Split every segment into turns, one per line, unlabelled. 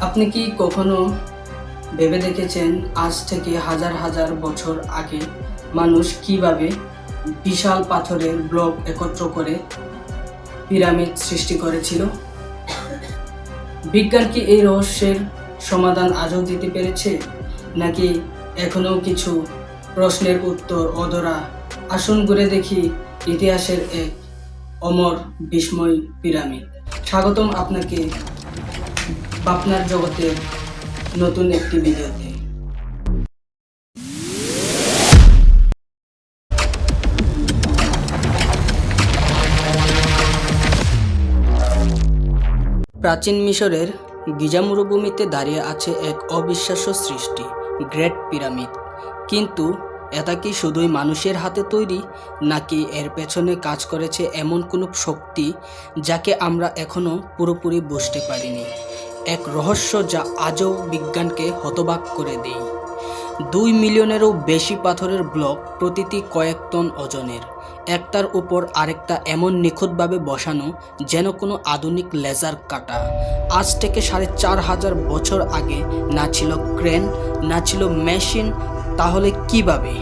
আপনি কি কখনো ভেবে দেখেছেন আজ থেকে হাজার হাজার বছর আগে মানুষ কিভাবে বিশাল পাথরের ব্লক একত্র করে পিরামিড সৃষ্টি করেছিল? বিজ্ঞান কি এই রহস্যের সমাধান আজও দিতে পেরেছে, নাকি এখনো কিছু প্রশ্নের উত্তর অধরা? আসুন ঘুরে দেখি ইতিহাসের এক অমর বিস্ময় পিরামিড। স্বাগতম আপনাকে ভাবনার জগতের নতুন একটি ভিডিওতে। প্রাচীন মিশরের গিজা মরুভূমিতে দাঁড়িয়ে আছে এক অবিশ্বাস্য সৃষ্টি, গ্রেট পিরামিড। কিন্তু এটা কি শুধুই মানুষের হাতে তৈরি, নাকি এর পেছনে কাজ করেছে এমন কোনো শক্তি যাকে আমরা এখনো পুরোপুরি বুঝতে পারিনি? এক রহস্য যা আজও বিজ্ঞানকে হতবাক করে দেয়। 2 মিলিয়নেরও বেশি পাথরের ব্লক, প্রতিটি কয়েক টন ওজনের, একটার উপর আরেকটা এমন নিখুঁতভাবে বসানো যেন কোনো আধুনিক লেজার কাটা। আজ থেকে 4500 বছর আগে না ছিল ক্রেন, না ছিল মেশিন, তাহলে কিভাবে?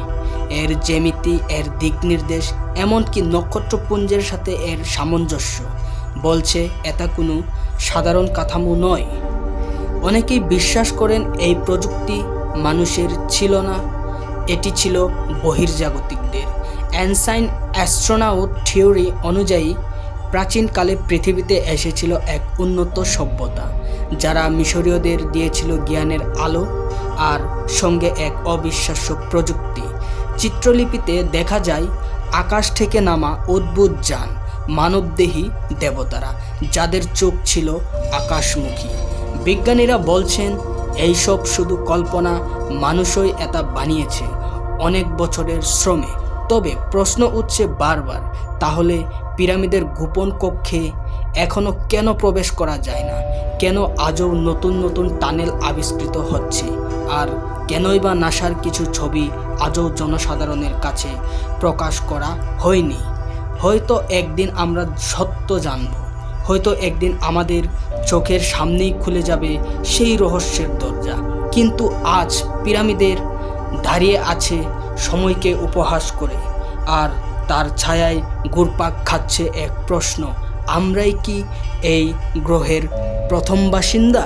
এর জ্যামিতি, এর দিক নির্দেশ, এমনকি নক্ষত্রপুঞ্জের সাথে এর সামঞ্জস্য বলছে এটা কোনো সাধারণ কাঠামো নয়। অনেকেই বিশ্বাস করেন এই প্রযুক্তি মানুষের ছিল না, এটি ছিল বহির্জাগতিকদের। অ্যানসাইন অ্যাস্ট্রোনট থিওরি অনুযায়ী প্রাচীনকালে পৃথিবীতে এসেছিল এক উন্নত সভ্যতা, যারা মিশরীয়দের দিয়েছিল জ্ঞানের আলো আর সঙ্গে এক অবিশ্বাস্য প্রযুক্তি। চিত্রলিপিতে দেখা যায় আকাশ থেকে নামা অদ্ভুত যান, মানবদেহী দেবতারা যাদের চোখ ছিল আকাশমুখী। বিজ্ঞানীরা বলছেন এইসব শুধু কল্পনা, মানুষই এটা বানিয়েছে অনেক বছরের শ্রমে। তবে প্রশ্ন উঠছে বারবার, তাহলে পিরামিডের গোপন কক্ষে এখনো কেন প্রবেশ করা যায় না? কেন আজও নতুন নতুন টানেল আবিষ্কৃত হচ্ছে? আর কেনই বা নাসার কিছু ছবি আজও জনসাধারণের কাছে প্রকাশ করা হয়নি? হয়তো একদিন আমরা সত্য জানব, হয়তো একদিন আমাদের চোখের সামনেই খুলে যাবে সেই রহস্যের দরজা। কিন্তু আজ পিরামিডের দাঁড়িয়ে আছে সময়কে উপহাস করে, আর তার ছায়ায় ঘুরপাক খাচ্ছে এক প্রশ্ন: আমরাই কি এই গ্রহের প্রথম বাসিন্দা?